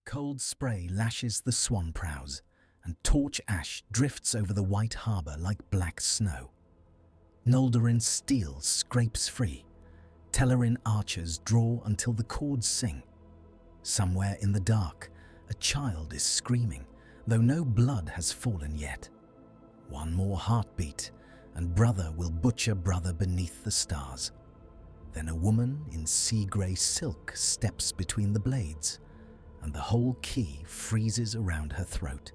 Cold spray lashes the swan prows, and torch ash drifts over the white harbour like black snow. Noldorin steel scrapes free. Telerin archers draw until the cords sing. Somewhere in the dark, a child is screaming, though no blood has fallen yet. One more heartbeat, and brother will butcher brother beneath the stars. Then a woman in sea-grey silk steps between the blades, and the whole key freezes around her throat.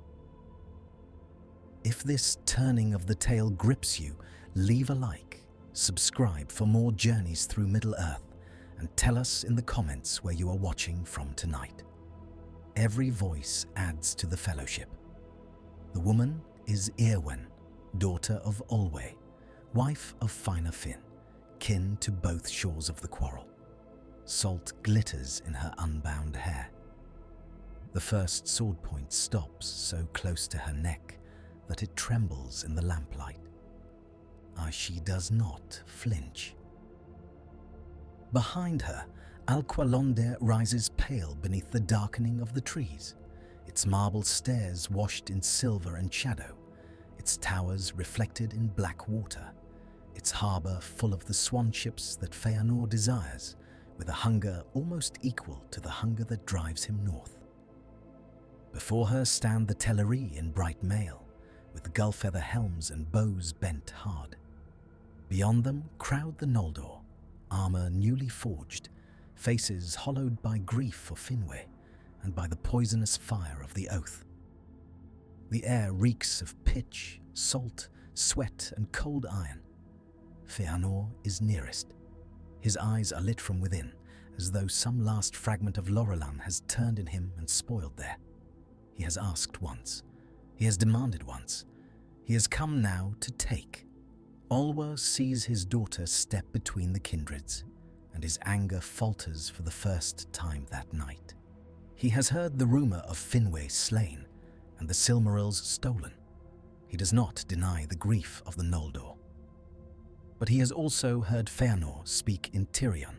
If this turning of the tale grips you, leave a like, subscribe for more journeys through Middle-earth, and tell us in the comments where you are watching from tonight. Every voice adds to the fellowship. The woman is Eowyn, daughter of Olwe, wife of Fëanor, kin to both shores of the quarrel. Salt glitters in her unbound hair. The first sword point stops so close to her neck that it trembles in the lamplight. She does not flinch. Behind her, Alqualondë rises pale beneath the darkening of the trees, its marble stairs washed in silver and shadow, its towers reflected in black water, its harbour full of the swan ships that Fëanor desires, with a hunger almost equal to the hunger that drives him north. Before her stand the Teleri in bright mail, with gull-feather helms and bows bent hard. Beyond them crowd the Noldor, armour newly forged, faces hollowed by grief for Finwë and by the poisonous fire of the oath. The air reeks of pitch, salt, sweat and cold iron. Fëanor is nearest. His eyes are lit from within, as though some last fragment of Lorellan has turned in him and spoiled there. He has asked once. He has demanded once. He has come now to take. Olwe sees his daughter step between the kindreds, and his anger falters for the first time that night. He has heard the rumour of Finwë slain and the Silmarils stolen. He does not deny the grief of the Noldor. But he has also heard Fëanor speak in Tirion,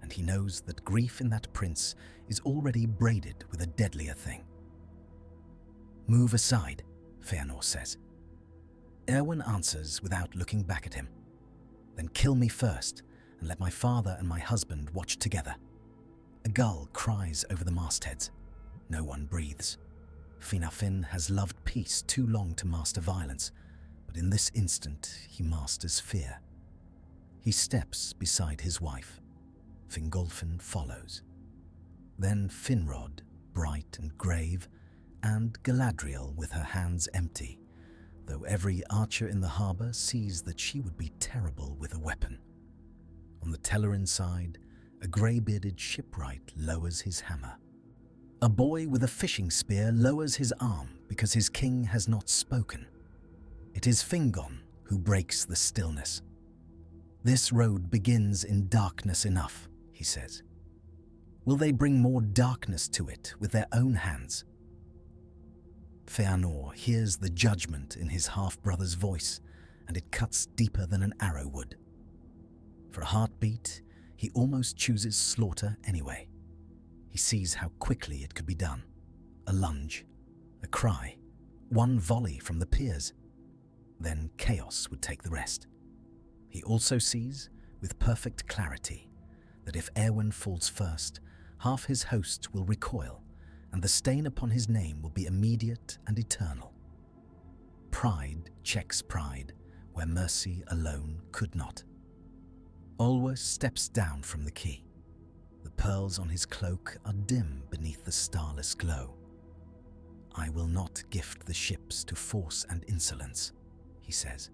and he knows that grief in that prince is already braided with a deadlier thing. "Move aside," Fëanor says. Eowyn answers without looking back at him. "Then kill me first, and let my father and my husband watch together." A gull cries over the mastheads. No one breathes. Fëanor has loved peace too long to master violence, but in this instant he masters fear. He steps beside his wife. Fingolfin follows. Then Finrod, bright and grave, and Galadriel with her hands empty, though every archer in the harbour sees that she would be terrible with a weapon. On the Telerin side, a grey-bearded shipwright lowers his hammer. A boy with a fishing spear lowers his arm because his king has not spoken. It is Fingon who breaks the stillness. "This road begins in darkness enough," he says. "Will they bring more darkness to it with their own hands?" Fëanor hears the judgment in his half-brother's voice, and it cuts deeper than an arrow would. For a heartbeat, he almost chooses slaughter anyway. He sees how quickly it could be done. A lunge, a cry, one volley from the piers. Then chaos would take the rest. He also sees, with perfect clarity, that if Eowyn falls first, half his host will recoil, and the stain upon his name will be immediate and eternal. Pride checks pride, where mercy alone could not. Olwe steps down from the quay. The pearls on his cloak are dim beneath the starless glow. "I will not gift the ships to force and insolence," he says.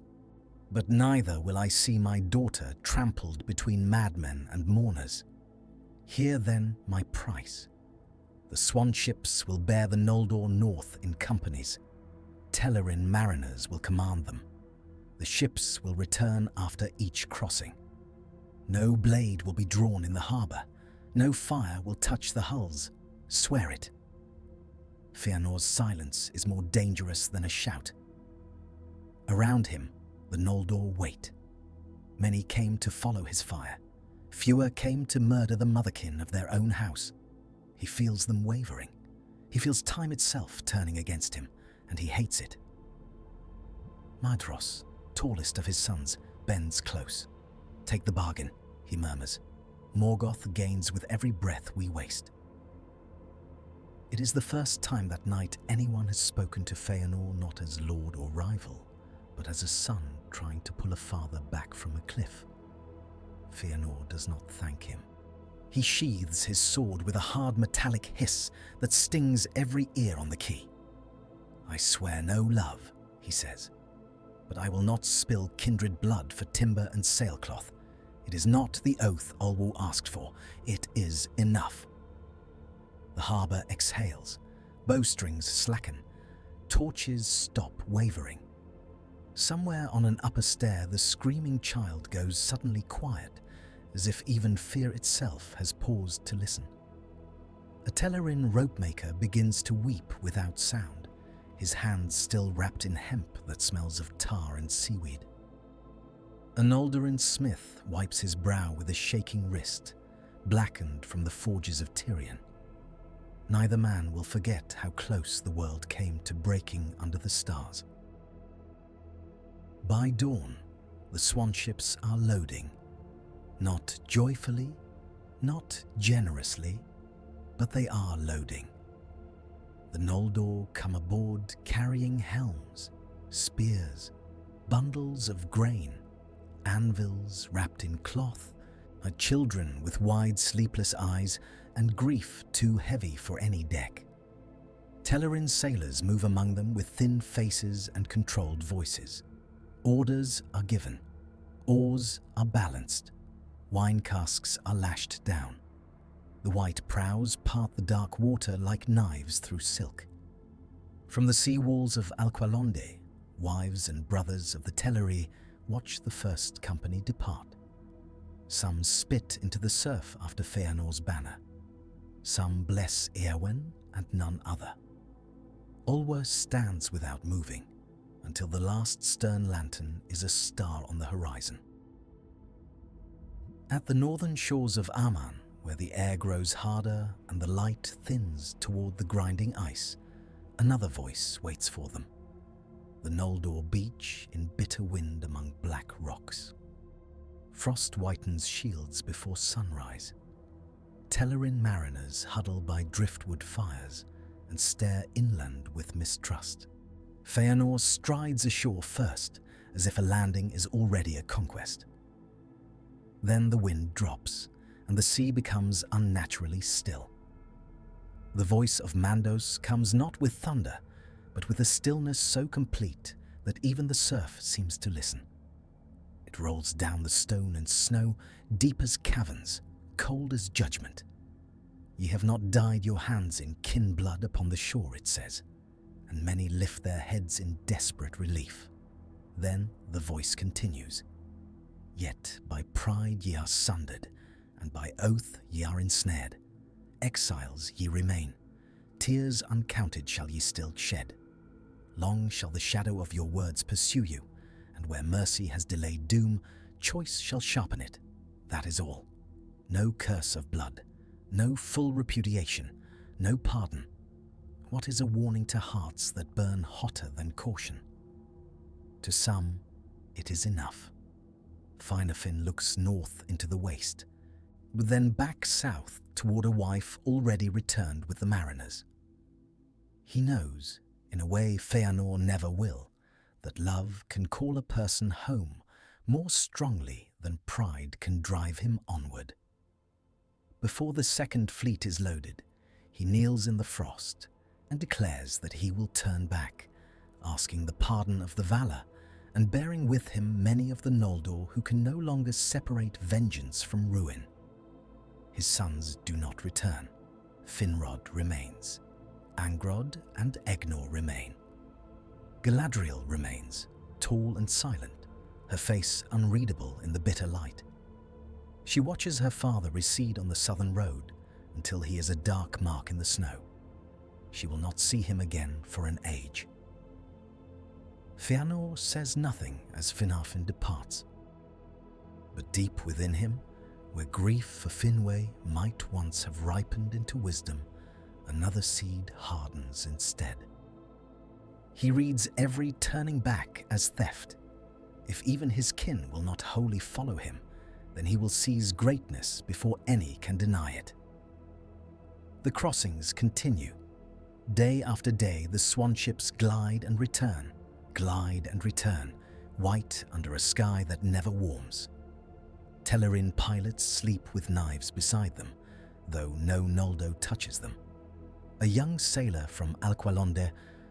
"But neither will I see my daughter trampled between madmen and mourners. Hear then my price. The swan ships will bear the Noldor north in companies. Telerin mariners will command them. The ships will return after each crossing. No blade will be drawn in the harbour. No fire will touch the hulls. Swear it." Fëanor's silence is more dangerous than a shout. Around him, the Noldor wait. Many came to follow his fire. Fewer came to murder the motherkin of their own house. He feels them wavering. He feels time itself turning against him, and he hates it. Maedhros, tallest of his sons, bends close. "Take the bargain," he murmurs. "Morgoth gains with every breath we waste." It is the first time that night anyone has spoken to Fëanor not as lord or rival, but as a son trying to pull a father back from a cliff. Fëanor does not thank him. He sheathes his sword with a hard metallic hiss that stings every ear on the key. "I swear no love," he says, "but I will not spill kindred blood for timber and sailcloth. It is not the oath Olwu asked for. It is enough." The harbour exhales, bowstrings slacken, torches stop wavering. Somewhere on an upper stair, the screaming child goes suddenly quiet, as if even fear itself has paused to listen. A Telerin ropemaker begins to weep without sound, his hands still wrapped in hemp that smells of tar and seaweed. A Noldorin smith wipes his brow with a shaking wrist, blackened from the forges of Tyrion. Neither man will forget how close the world came to breaking under the stars. By dawn, the swan ships are loading, not joyfully, not generously, but they are loading. The Noldor come aboard carrying helms, spears, bundles of grain, anvils wrapped in cloth, children with wide sleepless eyes, and grief too heavy for any deck. Telerin sailors move among them with thin faces and controlled voices. Orders are given. Oars are balanced. Wine casks are lashed down. The white prows part the dark water like knives through silk. From the sea walls of Alqualondë, wives and brothers of the Teleri watch the first company depart. Some spit into the surf after Fëanor's banner. Some bless Éowyn and none other. Olwu stands without moving until the last stern lantern is a star on the horizon. At the northern shores of Aman, where the air grows harder and the light thins toward the grinding ice, another voice waits for them. The Noldor beach in bitter wind among black rocks. Frost whitens shields before sunrise. Telerin mariners huddle by driftwood fires and stare inland with mistrust. Fëanor strides ashore first, as if a landing is already a conquest. Then the wind drops, and the sea becomes unnaturally still. The voice of Mandos comes not with thunder, but with a stillness so complete that even the surf seems to listen. It rolls down the stone and snow, deep as caverns, cold as judgment. "Ye have not dyed your hands in kin blood upon the shore," it says, and many lift their heads in desperate relief. Then the voice continues. "Yet by pride ye are sundered, and by oath ye are ensnared. Exiles ye remain, tears uncounted shall ye still shed. Long shall the shadow of your words pursue you, and where mercy has delayed doom, choice shall sharpen it. That is all. No curse of blood, no full repudiation, no pardon. What is a warning to hearts that burn hotter than caution? To some, it is enough." Finarfin looks north into the waste, but then back south toward a wife already returned with the mariners. He knows, in a way Fëanor never will, that love can call a person home more strongly than pride can drive him onward. Before the second fleet is loaded, he kneels in the frost and declares that he will turn back, asking the pardon of the Valar and bearing with him many of the Noldor who can no longer separate vengeance from ruin. His sons do not return. Finrod remains. Angrod and Egnor remain. Galadriel remains, tall and silent, her face unreadable in the bitter light. She watches her father recede on the southern road until he is a dark mark in the snow. She will not see him again for an age. Fëanor says nothing as Finarfin departs. But deep within him, where grief for Finwë might once have ripened into wisdom, another seed hardens instead. He reads every turning back as theft. If even his kin will not wholly follow him, then he will seize greatness before any can deny it. The crossings continue. Day after day, the swan ships glide and return, white under a sky that never warms. Telerin pilots sleep with knives beside them, though no Noldor touches them. A young sailor from Alqualondë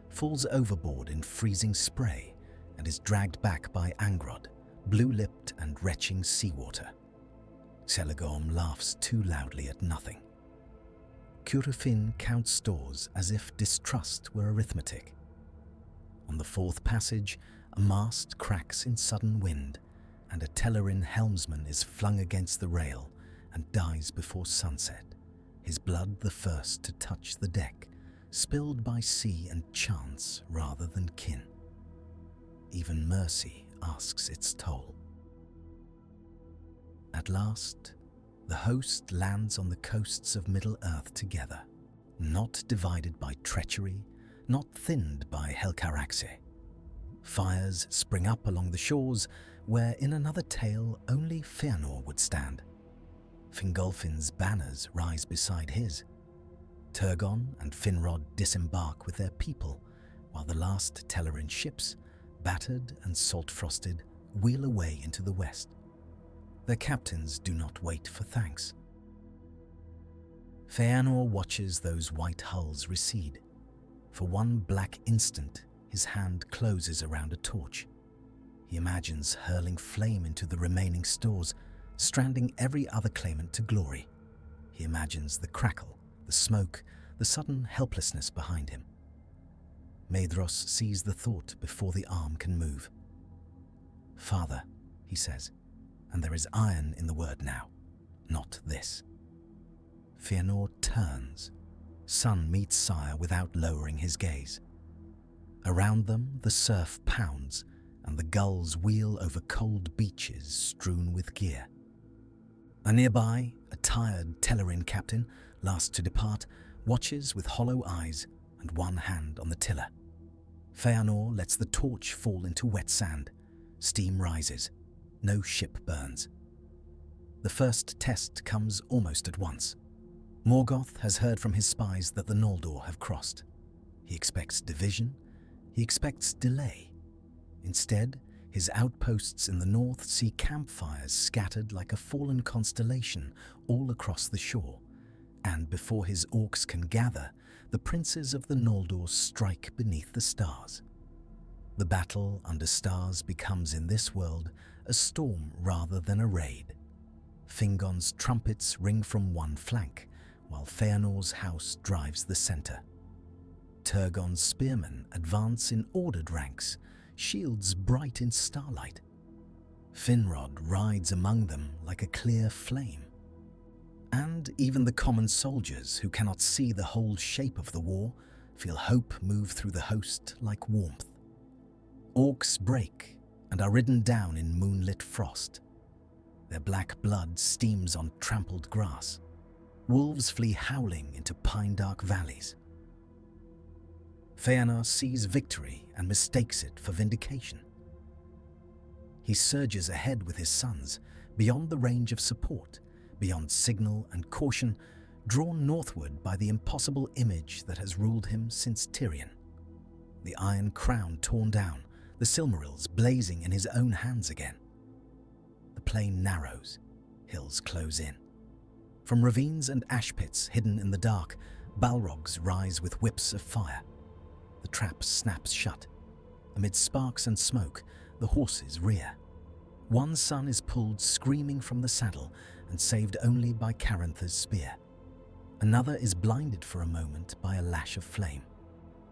falls overboard in freezing spray and is dragged back by Angrod, blue-lipped and retching seawater. Celegorm laughs too loudly at nothing. Curufin counts stores as if distrust were arithmetic. On the fourth passage, a mast cracks in sudden wind, and a Telerin helmsman is flung against the rail and dies before sunset, his blood the first to touch the deck, spilled by sea and chance rather than kin. Even mercy asks its toll. At last, the host lands on the coasts of Middle-earth together, not divided by treachery, not thinned by Helcaraxe. Fires spring up along the shores where in another tale only Fëanor would stand. Fingolfin's banners rise beside his. Turgon and Finrod disembark with their people, while the last Telerin ships, battered and salt-frosted, wheel away into the west. Their captains do not wait for thanks. Fëanor watches those white hulls recede. For one black instant, his hand closes around a torch. He imagines hurling flame into the remaining stores, stranding every other claimant to glory. He imagines the crackle, the smoke, the sudden helplessness behind him. Maedhros sees the thought before the arm can move. "Father," he says, and there is iron in the word now, not this. Fëanor turns. Son meets sire without lowering his gaze. Around them the surf pounds, and the gulls wheel over cold beaches strewn with gear. A nearby, a tired Telerin captain, last to depart, watches with hollow eyes and one hand on the tiller. Fëanor lets the torch fall into wet sand. Steam rises. No ship burns. The first test comes almost at once. Morgoth has heard from his spies that the Noldor have crossed. He expects division. He expects delay. Instead, his outposts in the north see campfires scattered like a fallen constellation all across the shore, and before his orcs can gather, the princes of the Noldor strike beneath the stars. The battle under stars becomes in this world a storm rather than a raid. Fingon's trumpets ring from one flank, while Fëanor's house drives the center. Turgon's spearmen advance in ordered ranks, shields bright in starlight. Finrod rides among them like a clear flame. And even the common soldiers who cannot see the whole shape of the war feel hope move through the host like warmth. Orcs break and are ridden down in moonlit frost. Their black blood steams on trampled grass. Wolves flee howling into pine-dark valleys. Fëanor sees victory and mistakes it for vindication. He surges ahead with his sons, beyond the range of support, beyond signal and caution, drawn northward by the impossible image that has ruled him since Tirion. The iron crown torn down, the Silmarils blazing in his own hands again. The plain narrows, hills close in. From ravines and ash pits hidden in the dark, balrogs rise with whips of fire. The trap snaps shut. Amid sparks and smoke, the horses rear. One son is pulled screaming from the saddle and saved only by Carantha's spear. Another is blinded for a moment by a lash of flame.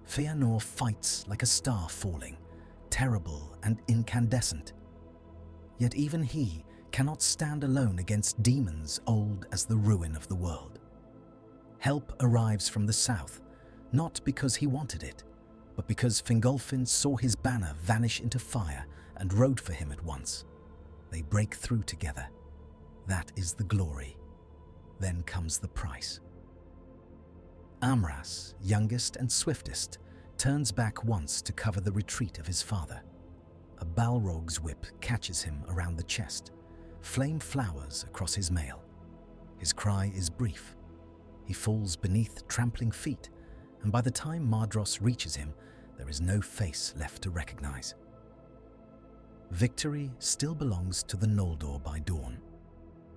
Fëanor fights like a star falling, terrible and incandescent. Yet even he cannot stand alone against demons old as the ruin of the world. Help arrives from the south, not because he wanted it, but because Fingolfin saw his banner vanish into fire and rode for him at once. They break through together. That is the glory. Then comes the price. Amras, youngest and swiftest, turns back once to cover the retreat of his father. A Balrog's whip catches him around the chest. Flame flowers across his mail. His cry is brief. He falls beneath trampling feet, and by the time Mardros reaches him, there is no face left to recognize. Victory still belongs to the Noldor by dawn.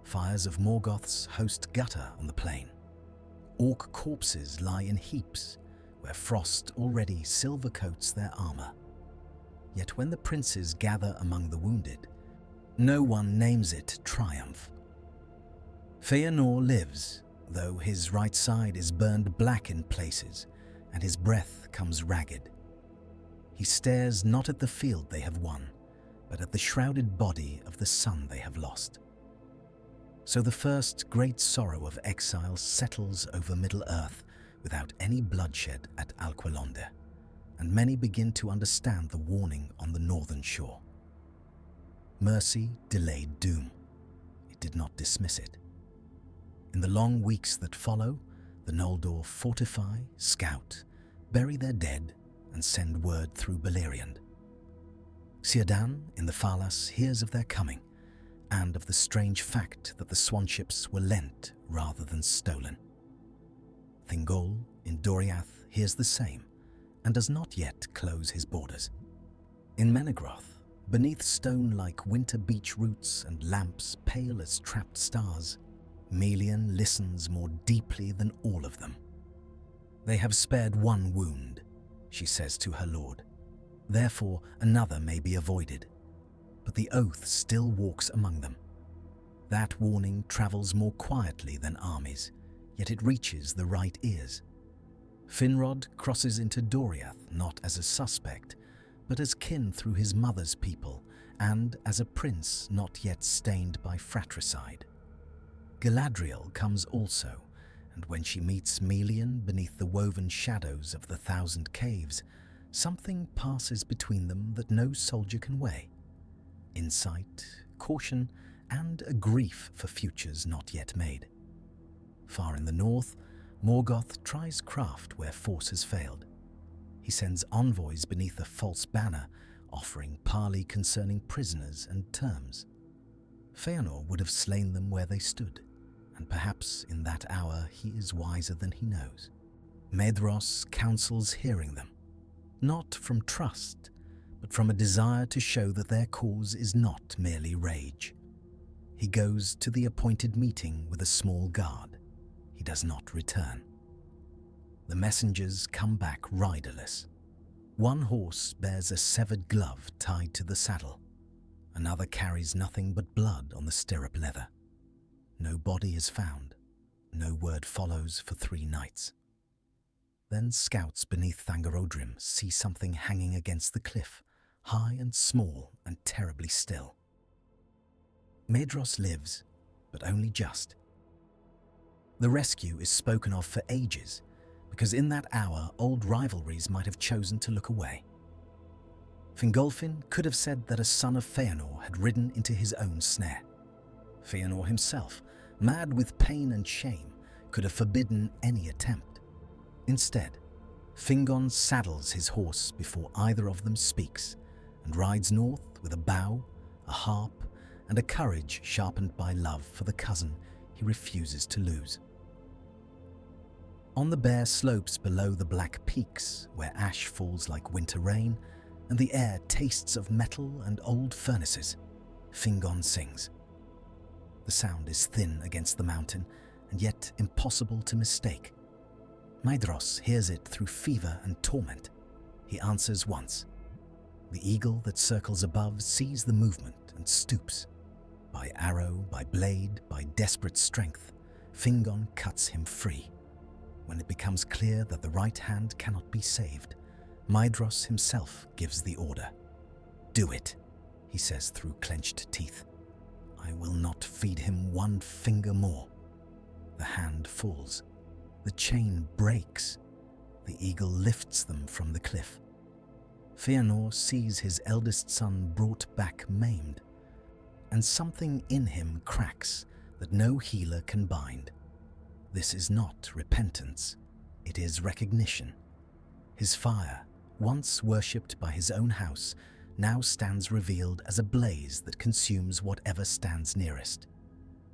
Fires of Morgoth's host gutter on the plain. Orc corpses lie in heaps, where frost already silver coats their armor. Yet when the princes gather among the wounded, no one names it triumph. Fëanor lives, though his right side is burned black in places, and his breath comes ragged. He stares not at the field they have won, but at the shrouded body of the son they have lost. So the first great sorrow of exile settles over Middle-earth without any bloodshed at Alqualondë, and many begin to understand the warning on the northern shore. Mercy delayed doom. It did not dismiss it. In the long weeks that follow, the Noldor fortify, scout, bury their dead, and send word through Beleriand. Círdan in the Falas hears of their coming, and of the strange fact that the swanships were lent rather than stolen. Thingol in Doriath hears the same, and does not yet close his borders. In Menegroth, beneath stone-like winter beech roots and lamps pale as trapped stars, Melian listens more deeply than all of them. "They have spared one wound," she says to her lord. "Therefore another may be avoided." But the oath still walks among them. That warning travels more quietly than armies, yet it reaches the right ears. Finrod crosses into Doriath not as a suspect, but as kin through his mother's people, and as a prince not yet stained by fratricide. Galadriel comes also, and when she meets Melian beneath the woven shadows of the Thousand Caves, something passes between them that no soldier can weigh. Insight, caution, and a grief for futures not yet made. Far in the north, Morgoth tries craft where force has failed. He sends envoys beneath a false banner, offering parley concerning prisoners and terms. Fëanor would have slain them where they stood, and perhaps in that hour he is wiser than he knows. Maedhros counsels hearing them, not from trust, but from a desire to show that their cause is not merely rage. He goes to the appointed meeting with a small guard. He does not return. The messengers come back riderless. One horse bears a severed glove tied to the saddle. Another carries nothing but blood on the stirrup leather. No body is found. No word follows for 3 nights. Then scouts beneath Thangorodrim see something hanging against the cliff, high and small and terribly still. Maedhros lives, but only just. The rescue is spoken of for ages, because in that hour old rivalries might have chosen to look away. Fingolfin could have said that a son of Fëanor had ridden into his own snare. Fëanor himself, mad with pain and shame, could have forbidden any attempt. Instead, Fingon saddles his horse before either of them speaks, and rides north with a bow, a harp, and a courage sharpened by love for the cousin he refuses to lose. On the bare slopes below the black peaks, where ash falls like winter rain, and the air tastes of metal and old furnaces, Fingon sings. The sound is thin against the mountain, and yet impossible to mistake. Maedhros hears it through fever and torment. He answers once. The eagle that circles above sees the movement and stoops. By arrow, by blade, by desperate strength, Fingon cuts him free. When it becomes clear that the right hand cannot be saved, Maedhros himself gives the order. "Do it," he says through clenched teeth. "I will not feed him one finger more." The hand falls. The chain breaks. The eagle lifts them from the cliff. Fëanor sees his eldest son brought back maimed, and something in him cracks that no healer can bind. This is not repentance. it is recognition. His fire, once worshipped by his own house, now stands revealed as a blaze that consumes whatever stands nearest.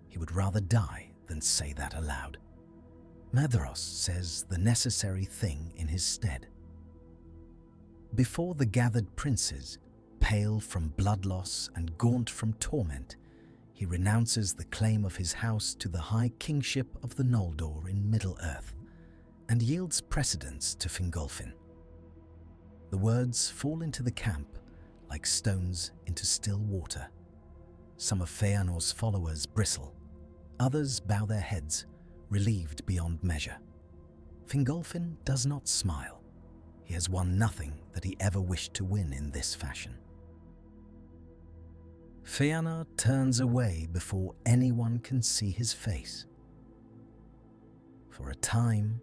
He would rather die than say that aloud. Maedhros says the necessary thing in his stead. Before the gathered princes, pale from blood loss and gaunt from torment, he renounces the claim of his house to the high kingship of the Noldor in Middle-earth, and yields precedence to Fingolfin. The words fall into the camp like stones into still water. Some of Fëanor's followers bristle, others bow their heads, relieved beyond measure. Fingolfin does not smile. He has won nothing that he ever wished to win in this fashion. Fëanor turns away before anyone can see his face. For a time,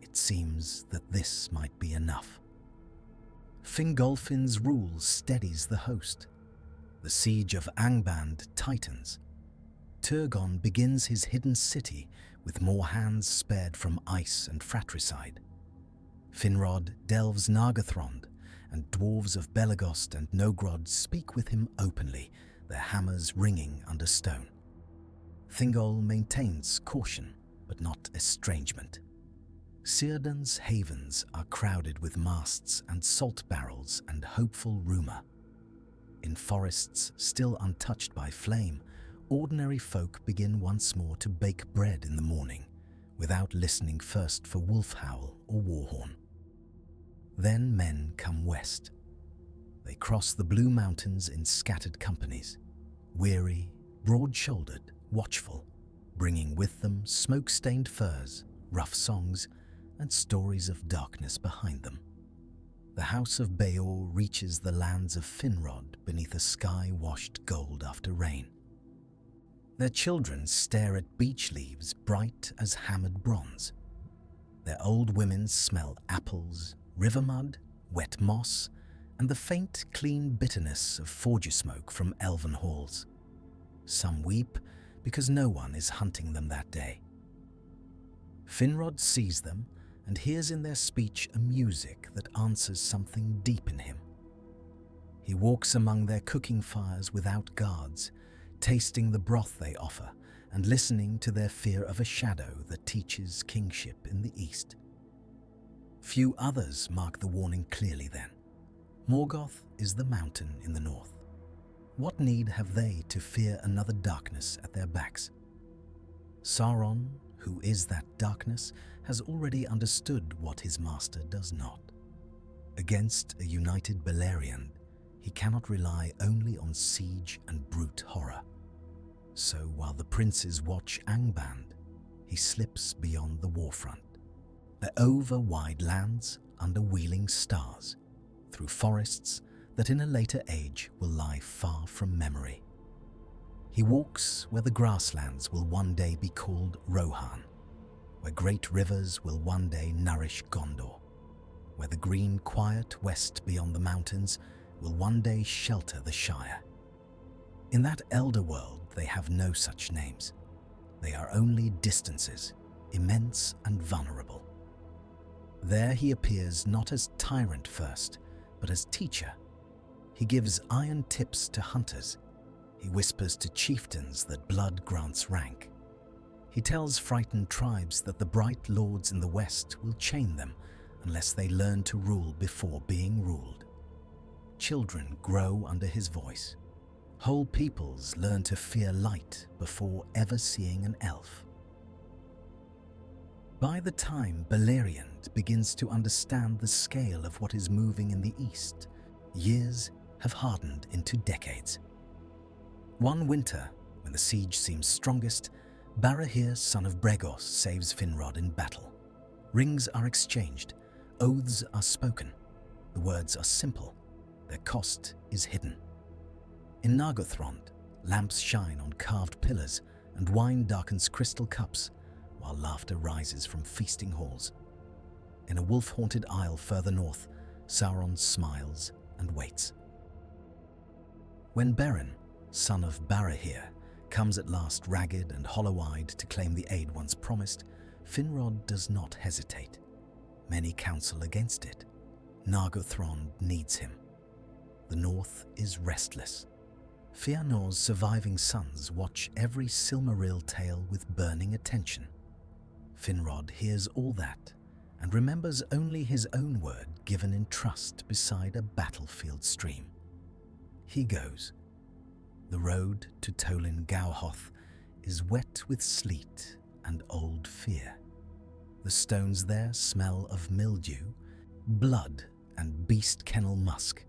it seems that this might be enough. Fingolfin's rule steadies the host. The siege of Angband tightens. Turgon begins his hidden city with more hands spared from ice and fratricide. Finrod delves Nargothrond, and dwarves of Belegost and Nogrod speak with him openly, their hammers ringing under stone. Thingol maintains caution, but not estrangement. Círdan's havens are crowded with masts and salt barrels and hopeful rumour. In forests still untouched by flame, ordinary folk begin once more to bake bread in the morning, without listening first for wolf howl or warhorn. Then men come west. They cross the Blue Mountains in scattered companies, weary, broad-shouldered, watchful, bringing with them smoke-stained furs, rough songs, and stories of darkness behind them. The house of Beor reaches the lands of Finrod beneath a sky washed gold after rain. Their children stare at beech leaves bright as hammered bronze. Their old women smell apples, river mud, wet moss, and the faint, clean bitterness of forger smoke from elven halls. Some weep because no one is hunting them that day. Finrod sees them and hears in their speech a music that answers something deep in him. He walks among their cooking fires without guards, tasting the broth they offer and listening to their fear of a shadow that teaches kingship in the east. Few others mark the warning clearly then. Morgoth is the mountain in the north. What need have they to fear another darkness at their backs? Sauron, who is that darkness, has already understood what his master does not. Against a united Beleriand, he cannot rely only on siege and brute horror. So while the princes watch Angband, he slips beyond the warfront, over wide lands under wheeling stars, through forests that in a later age will lie far from memory. He walks where the grasslands will one day be called Rohan, where great rivers will one day nourish Gondor, where the green quiet west beyond the mountains will one day shelter the Shire. In that elder world they have no such names. They are only distances, immense and vulnerable. There he appears not as tyrant first, but as teacher. He gives iron tips to hunters. He whispers to chieftains that blood grants rank. He tells frightened tribes that the bright lords in the west will chain them unless they learn to rule before being ruled. Children grow under his voice. Whole peoples learn to fear light before ever seeing an elf. By the time Beleriand begins to understand the scale of what is moving in the east, years have hardened into decades. One winter, when the siege seems strongest, Barahir, son of Bregos, saves Finrod in battle. Rings are exchanged, oaths are spoken. The words are simple, their cost is hidden. In Nargothrond, lamps shine on carved pillars and wine darkens crystal cups, while laughter rises from feasting halls. In a wolf-haunted isle further north, Sauron smiles and waits. When Beren, son of Barahir, comes at last ragged and hollow-eyed to claim the aid once promised, Finrod does not hesitate. Many counsel against it. Nargothrond needs him. The north is restless. Fëanor's surviving sons watch every Silmaril tale with burning attention. Finrod hears all that and remembers only his own word given in trust beside a battlefield stream. He goes. The road to Tolin Gauhoth is wet with sleet and old fear. The stones there smell of mildew, blood, and beast kennel musk.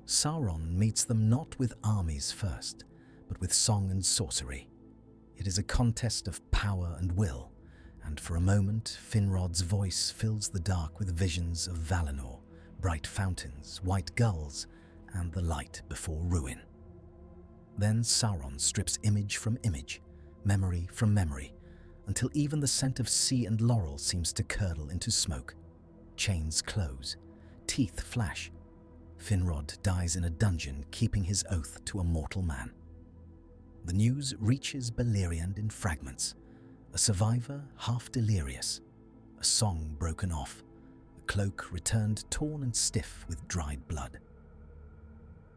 Sauron meets them not with armies first, but with song and sorcery. It is a contest of power and will, and for a moment Finrod's voice fills the dark with visions of Valinor, bright fountains, white gulls, and the light before ruin. Then Sauron strips image from image, memory from memory, until even the scent of sea and laurel seems to curdle into smoke. Chains close, teeth flash. Finrod dies in a dungeon, keeping his oath to a mortal man. The news reaches Beleriand in fragments. A survivor half delirious, a song broken off, a cloak returned torn and stiff with dried blood.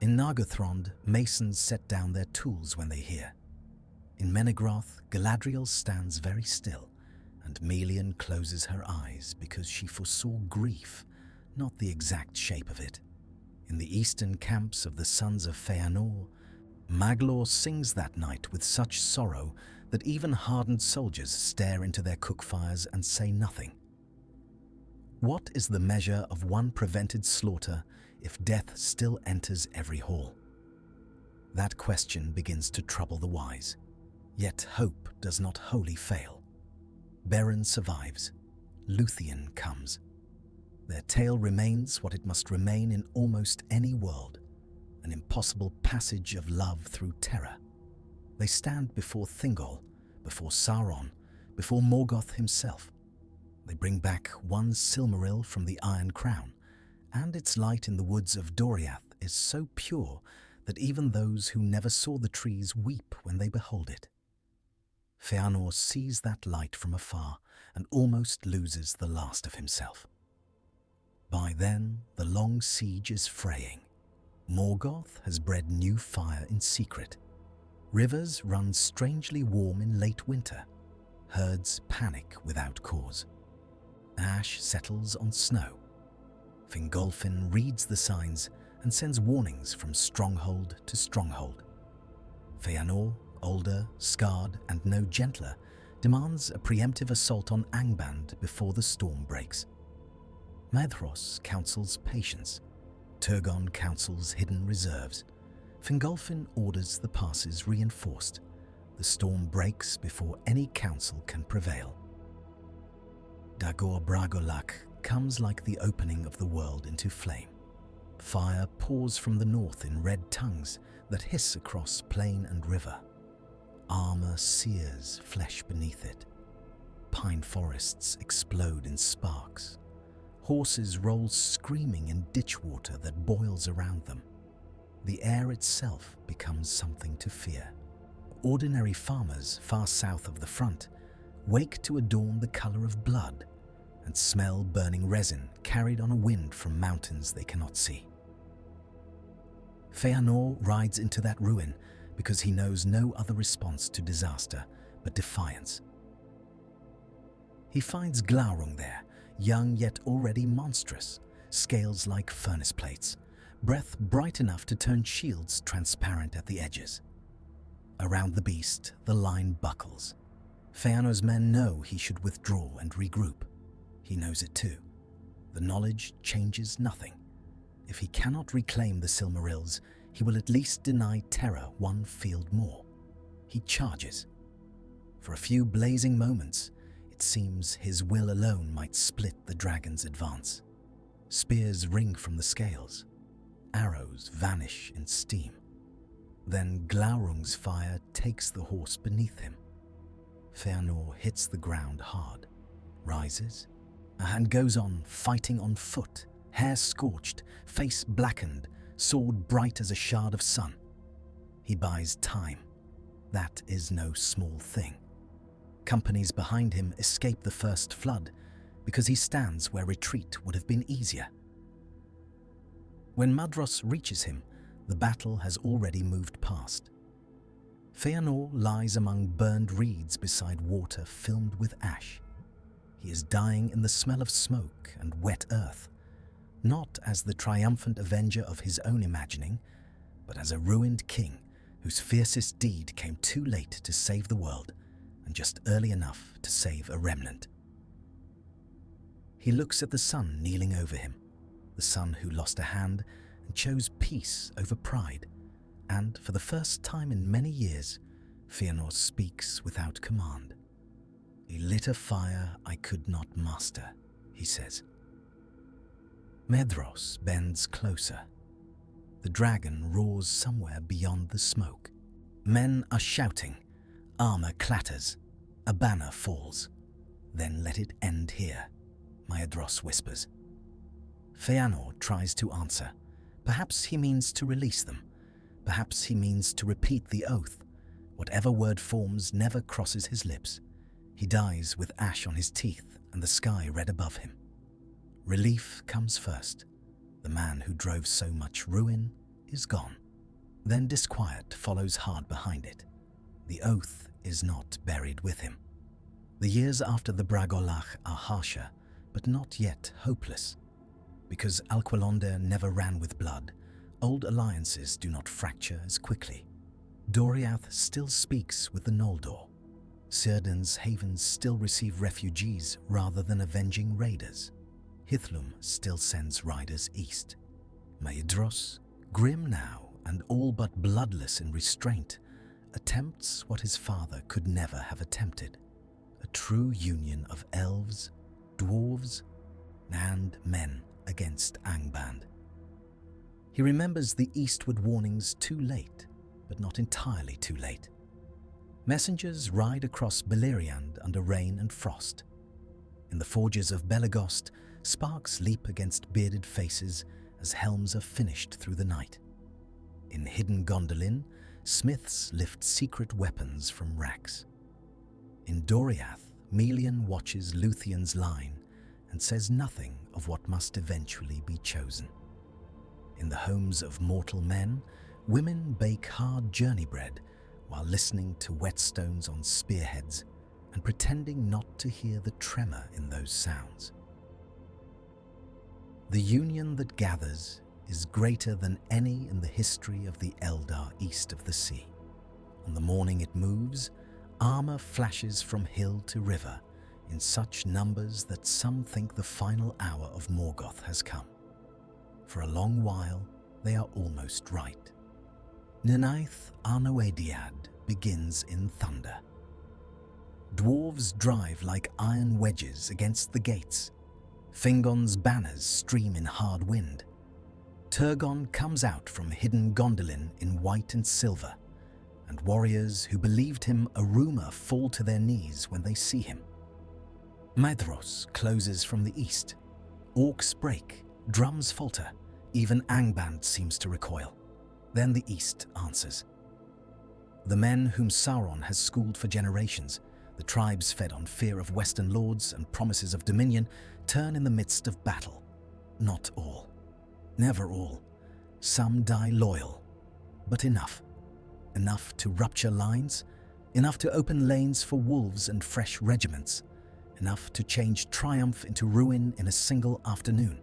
In Nargothrond, masons set down their tools when they hear. In Menegroth, Galadriel stands very still, and Melian closes her eyes because she foresaw grief, not the exact shape of it. In the eastern camps of the sons of Fëanor, Maglor sings that night with such sorrow that even hardened soldiers stare into their cookfires and say nothing. What is the measure of one prevented slaughter if death still enters every hall? That question begins to trouble the wise. Yet hope does not wholly fail. Beren survives. Luthien comes. Their tale remains what it must remain in almost any world, an impossible passage of love through terror. They stand before Thingol, before Sauron, before Morgoth himself. They bring back one Silmaril from the Iron Crown, and its light in the woods of Doriath is so pure that even those who never saw the trees weep when they behold it. Fëanor sees that light from afar and almost loses the last of himself. By then, the long siege is fraying. Morgoth has bred new fire in secret. Rivers run strangely warm in late winter. Herds panic without cause. Ash settles on snow. Fingolfin reads the signs and sends warnings from stronghold to stronghold. Fëanor, older, scarred, and no gentler, demands a preemptive assault on Angband before the storm breaks. Maedhros counsels patience. Turgon counsels hidden reserves. Fingolfin orders the passes reinforced. The storm breaks before any counsel can prevail. Dagor Bragolak comes like the opening of the world into flame. Fire pours from the north in red tongues that hiss across plain and river. Armor sears flesh beneath it. Pine forests explode in sparks. Horses roll screaming in ditch water that boils around them. The air itself becomes something to fear. Ordinary farmers far south of the front wake to adorn the color of blood and smell burning resin carried on a wind from mountains they cannot see. Fëanor rides into that ruin because he knows no other response to disaster but defiance. He finds Glaurung there, young yet already monstrous, scales like furnace plates, breath bright enough to turn shields transparent at the edges. Around the beast, the line buckles. Fëanor's men know he should withdraw and regroup. He knows it too. The knowledge changes nothing. If he cannot reclaim the Silmarils, he will at least deny terror one field more. He charges. For a few blazing moments, it seems his will alone might split the dragon's advance. Spears ring from the scales. Arrows vanish in steam. Then Glaurung's fire takes the horse beneath him. Fëanor hits the ground hard, rises, and goes on fighting on foot, hair scorched, face blackened, sword bright as a shard of sun. He buys time. That is no small thing. Companies behind him escape the first flood, because he stands where retreat would have been easier. When Madros reaches him, the battle has already moved past. Fëanor lies among burned reeds beside water filmed with ash. He is dying in the smell of smoke and wet earth, not as the triumphant avenger of his own imagining, but as a ruined king whose fiercest deed came too late to save the world and just early enough to save a remnant. He looks at the sun kneeling over him, the son who lost a hand and chose peace over pride, and for the first time in many years, Fëanor speaks without command. "He lit a fire I could not master," he says. Medros bends closer. The dragon roars somewhere beyond the smoke. Men are shouting, armor clatters, a banner falls. "Then let it end here," Maedhros whispers. Fëanor tries to answer. Perhaps he means to release them. Perhaps he means to repeat the oath. Whatever word forms never crosses his lips. He dies with ash on his teeth and the sky red above him. Relief comes first. The man who drove so much ruin is gone. Then disquiet follows hard behind it. The oath is not buried with him. The years after the Bragolach are harsher, but not yet hopeless. Because Alqualondë never ran with blood, old alliances do not fracture as quickly. Doriath still speaks with the Noldor. Círdan's havens still receive refugees rather than avenging raiders. Hithlum still sends riders east. Maedhros, grim now and all but bloodless in restraint, attempts what his father could never have attempted: a true union of elves, dwarves, and men against Angband. He remembers the eastward warnings too late, but not entirely too late. Messengers ride across Beleriand under rain and frost. In the forges of Belegost, sparks leap against bearded faces as helms are finished through the night. In hidden Gondolin, smiths lift secret weapons from racks. In Doriath, Melian watches Luthien's line and says nothing of what must eventually be chosen. In the homes of mortal men, women bake hard journey bread while listening to whetstones on spearheads and pretending not to hear the tremor in those sounds. The union that gathers is greater than any in the history of the Eldar east of the sea. On the morning it moves, armor flashes from hill to river in such numbers that some think the final hour of Morgoth has come. For a long while, they are almost right. Nenaith Arnoediad begins in thunder. Dwarves drive like iron wedges against the gates. Fingon's banners stream in hard wind. Turgon comes out from hidden Gondolin in white and silver, and warriors who believed him a rumor fall to their knees when they see him. Maedhros closes from the east. Orcs break, drums falter, even Angband seems to recoil. Then the east answers. The men whom Sauron has schooled for generations, the tribes fed on fear of western lords and promises of dominion, turn in the midst of battle. Not all. Never all. Some die loyal. But enough. Enough to rupture lines, enough to open lanes for wolves and fresh regiments, enough to change triumph into ruin in a single afternoon.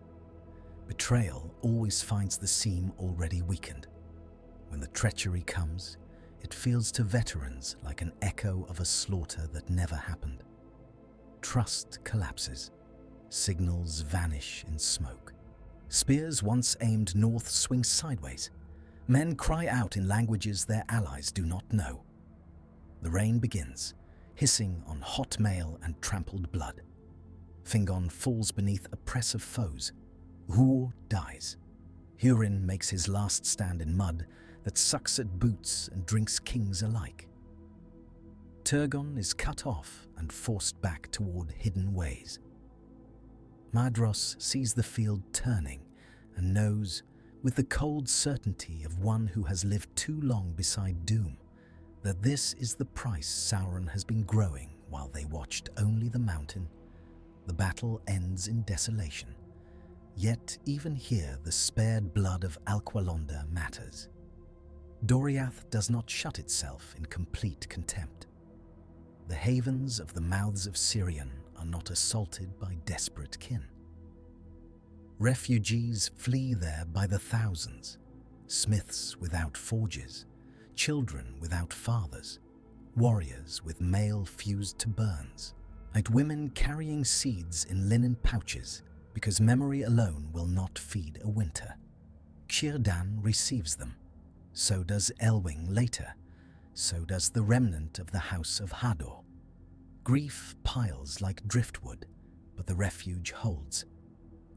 Betrayal always finds the seam already weakened. When the treachery comes, it feels to veterans like an echo of a slaughter that never happened. Trust collapses. Signals vanish in smoke. Spears once aimed north swing sideways. Men cry out in languages their allies do not know. The rain begins, hissing on hot mail and trampled blood. Fingon falls beneath a press of foes. Huor dies. Hurin makes his last stand in mud that sucks at boots and drinks kings alike. Turgon is cut off and forced back toward hidden ways. Maedhros sees the field turning and knows, with the cold certainty of one who has lived too long beside doom, that this is the price Sauron has been growing while they watched only the mountain, The battle ends in desolation. Yet even here the spared blood of Alqualondë matters. Doriath does not shut itself in complete contempt. The havens of the mouths of Sirion are not assaulted by desperate kin. Refugees flee there by the thousands, smiths without forges, children without fathers, warriors with mail fused to burns, and women carrying seeds in linen pouches because memory alone will not feed a winter. Círdan receives them. So does Elwing later. So does the remnant of the House of Hador. Grief piles like driftwood, but the refuge holds.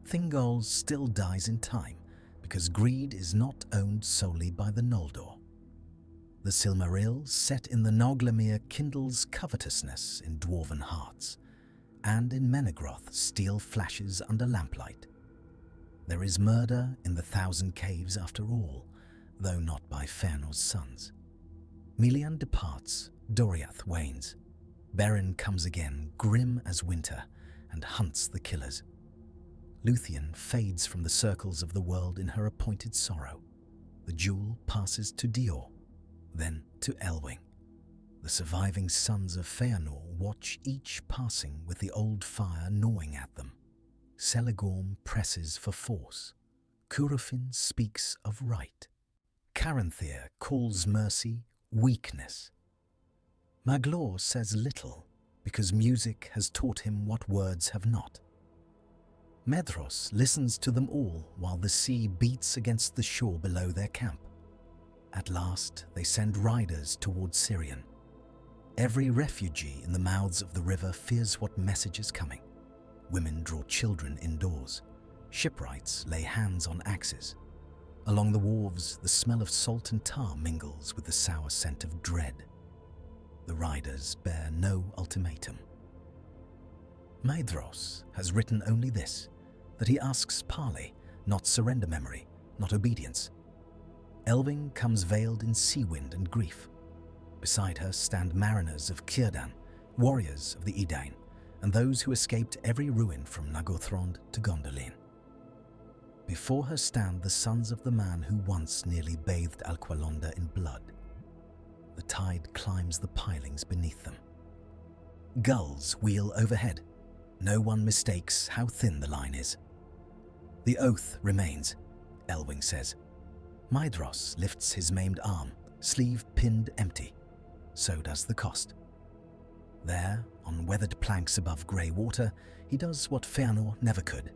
Thingol still dies in time because greed is not owned solely by the Noldor. The Silmaril set in the Noglamir kindles covetousness in dwarven hearts, and in Menegroth steel flashes under lamplight. There is murder in the Thousand Caves after all, though not by Fëanor's sons. Melian departs, Doriath wanes. Beren comes again, grim as winter, and hunts the killers. Luthien fades from the circles of the world in her appointed sorrow. The jewel passes to Dior, then to Elwing. The surviving sons of Fëanor watch each passing with the old fire gnawing at them. Celegorm presses for force. Curufin speaks of right. Caranthir calls mercy weakness. Maglor says little because music has taught him what words have not. Medros listens to them all while the sea beats against the shore below their camp. At last they send riders toward Sirion. Every refugee in the mouths of the river fears what message is coming. Women draw children indoors. Shipwrights lay hands on axes. Along the wharves, the smell of salt and tar mingles with the sour scent of dread. The riders bear no ultimatum. Maedhros has written only this, that he asks parley, not surrender memory, not obedience. Elwing comes veiled in sea wind and grief. Beside her stand mariners of Círdan, warriors of the Edain, and those who escaped every ruin from Nargothrond to Gondolin. Before her stand the sons of the man who once nearly bathed Alqualondë in blood. The tide climbs the pilings beneath them. Gulls wheel overhead. No one mistakes how thin the line is. The oath remains, Elwing says. Maedhros lifts his maimed arm, sleeve pinned empty. So does the cost. There, on weathered planks above grey water, he does what Fëanor never could.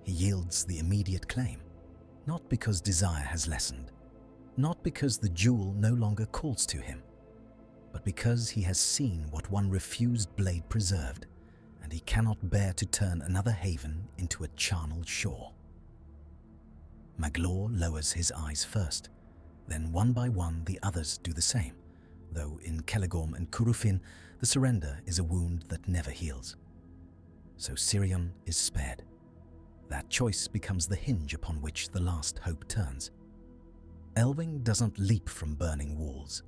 He yields the immediate claim, not because desire has lessened, not because the jewel no longer calls to him, but because he has seen what one refused blade preserved, and he cannot bear to turn another haven into a charnel shore. Maglor lowers his eyes first, then one by one the others do the same, though in Celegorm and Curufin the surrender is a wound that never heals. So Sirion is spared. That choice becomes the hinge upon which the last hope turns. Elwing does not leap from burning walls.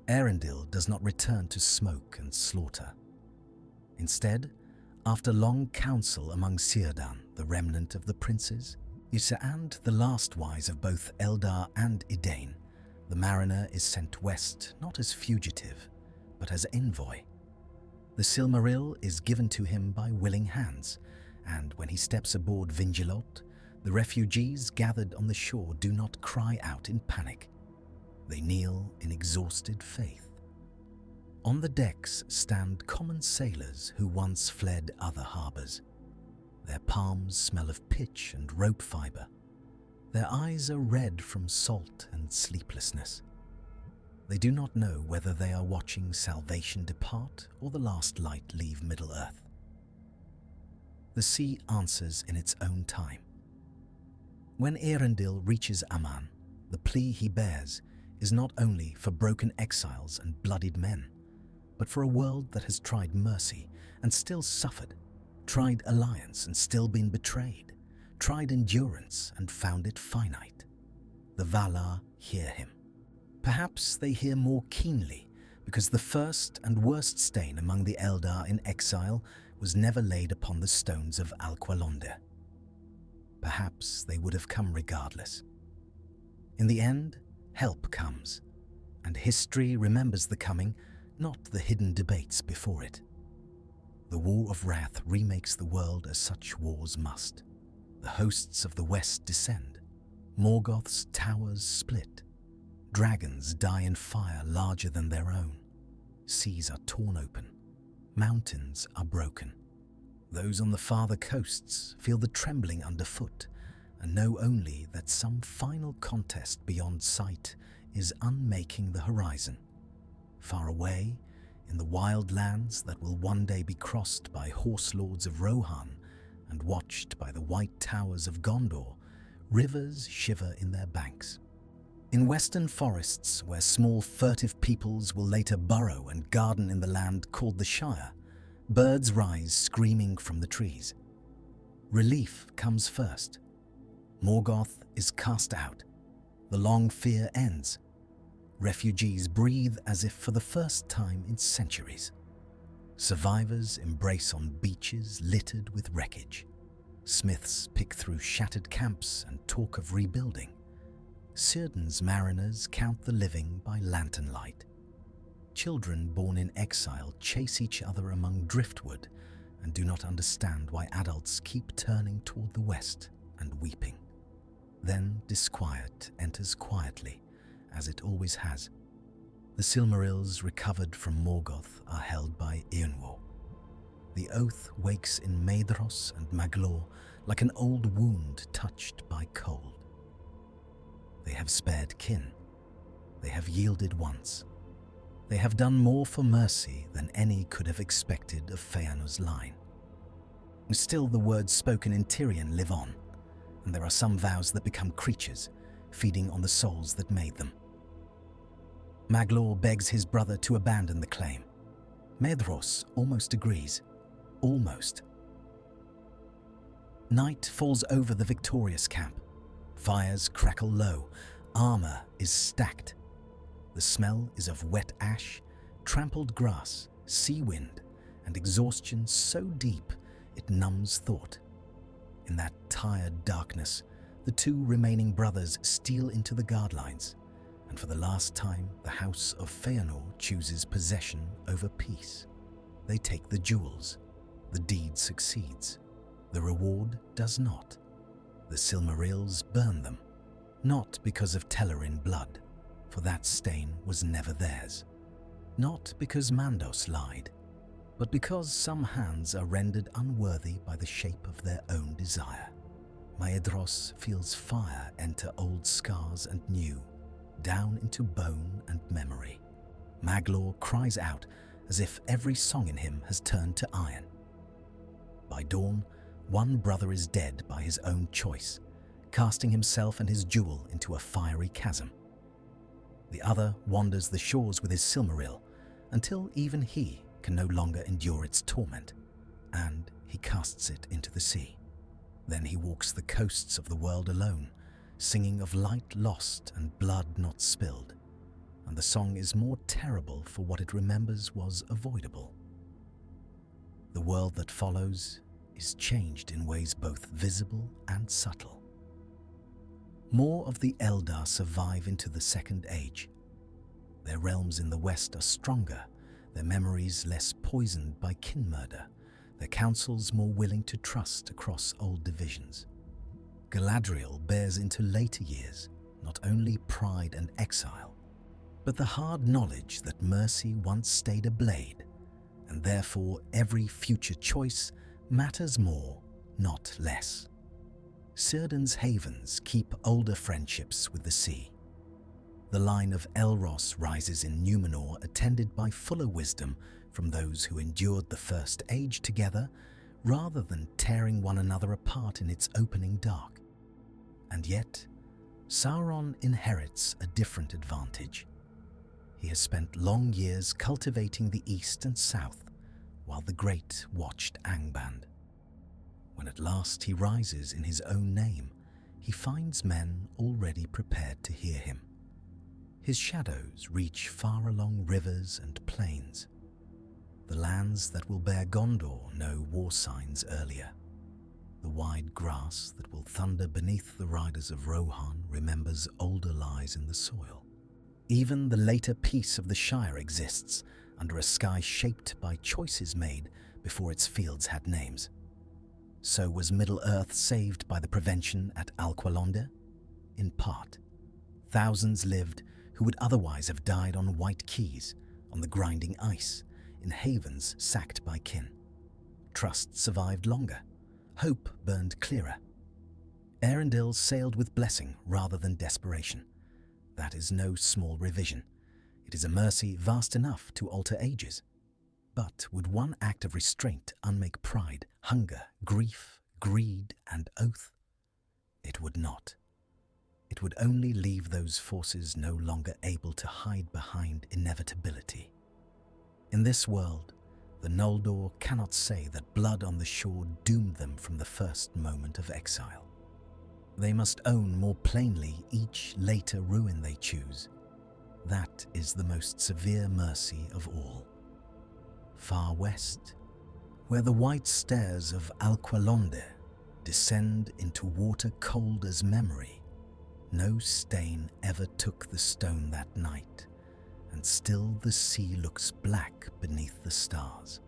Eärendil does not return to smoke and slaughter. Instead, after long counsel among Círdan, the remnant of the princes, Ysand, the last wise of both Eldar and Edain, the mariner is sent west not as fugitive, but as envoy. The Silmaril is given to him by willing hands, and when he steps aboard Vingilot, the refugees gathered on the shore do not cry out in panic. They kneel in exhausted faith. On the decks stand common sailors who once fled other harbours. Their palms smell of pitch and rope fibre. Their eyes are red from salt and sleeplessness. They do not know whether they are watching salvation depart or the last light leave Middle-earth. The sea answers in its own time. When Eärendil reaches Aman, the plea he bears is not only for broken exiles and bloodied men, but for a world that has tried mercy and still suffered, tried alliance and still been betrayed, tried endurance and found it finite. The Valar hear him. Perhaps they hear more keenly because the first and worst stain among the Eldar in exile was never laid upon the stones of Alqualondë. Perhaps they would have come regardless. In the end, help comes, and history remembers the coming, not the hidden debates before it. The War of Wrath remakes the world as such wars must. The hosts of the West descend. Morgoth's towers split. Dragons die in fire larger than their own. Seas are torn open. Mountains are broken. Those on the farther coasts feel the trembling underfoot and know only that some final contest beyond sight is unmaking the horizon. Far away, in the wild lands that will one day be crossed by horse lords of Rohan and watched by the white towers of Gondor, rivers shiver in their banks. In western forests, where small furtive peoples will later burrow and garden in the land called the Shire, birds rise screaming from the trees. Relief comes first. Morgoth is cast out. The long fear ends. Refugees breathe as if for the first time in centuries. Survivors embrace on beaches littered with wreckage. Smiths pick through shattered camps and talk of rebuilding. Círdan's mariners count the living by lantern light. Children born in exile chase each other among driftwood and do not understand why adults keep turning toward the west and weeping. Then disquiet enters quietly, as it always has. The Silmarils recovered from Morgoth are held by Eönwë. The oath wakes in Maedhros and Maglor like an old wound touched by cold. They have spared kin. They have yielded once. They have done more for mercy than any could have expected of Fëanor's line. Still, the words spoken in Tirion live on, and there are some vows that become creatures, feeding on the souls that made them. Maglor begs his brother to abandon the claim. Maedhros almost agrees. Almost. Night falls over the victorious camp. Fires crackle low. Armor is stacked. The smell is of wet ash, trampled grass, sea wind, and exhaustion so deep it numbs thought. In that tired darkness, the two remaining brothers steal into the guard lines, and for the last time, the house of Fëanor chooses possession over peace. They take the jewels. The deed succeeds. The reward does not. The Silmarils burn them, not because of Teleri blood, for that stain was never theirs. Not because Mandos lied, but because some hands are rendered unworthy by the shape of their own desire. Maedhros feels fire enter old scars and new, down into bone and memory. Maglor cries out as if every song in him has turned to iron. By dawn, one brother is dead by his own choice, casting himself and his jewel into a fiery chasm. The other wanders the shores with his Silmaril until even he can no longer endure its torment, and he casts it into the sea. Then he walks the coasts of the world alone, singing of light lost and blood not spilled, and the song is more terrible for what it remembers was avoidable. The world that follows is changed in ways both visible and subtle. More of the Eldar survive into the Second Age. Their realms in the West are stronger, their memories less poisoned by kin murder, their councils more willing to trust across old divisions. Galadriel bears into later years not only pride and exile, but the hard knowledge that mercy once stayed a blade, and therefore every future choice matters more, not less. Círdan's havens keep older friendships with the sea. The line of Elros rises in Númenor, attended by fuller wisdom from those who endured the First Age together, rather than tearing one another apart in its opening dark. And yet, Sauron inherits a different advantage. He has spent long years cultivating the East and South, while the Great watched Angband. When at last he rises in his own name, he finds men already prepared to hear him. His shadows reach far along rivers and plains. The The lands that will bear Gondor know war signs earlier. The wide grass that will thunder beneath the riders of Rohan remembers older lies in the soil. Even the later peace of the Shire exists under a sky shaped by choices made before its fields had names. So was Middle-earth saved by the prevention at Alqualondë? In part. Thousands lived who would otherwise have died on white keys, on the grinding ice, in havens sacked by kin. Trust survived longer. Hope burned clearer. Arendelle sailed with blessing rather than desperation. That is no small revision. It is a mercy vast enough to alter ages. But would one act of restraint unmake pride, hunger, grief, greed, and oath? It would not. It would only leave those forces no longer able to hide behind inevitability. In this world, the Noldor cannot say that blood on the shore doomed them from the first moment of exile. They must own more plainly each later ruin they choose. That is the most severe mercy of all. Far west, where the white stairs of Alqualondë descend into water cold as memory, no stain ever took the stone that night, and still the sea looks black beneath the stars.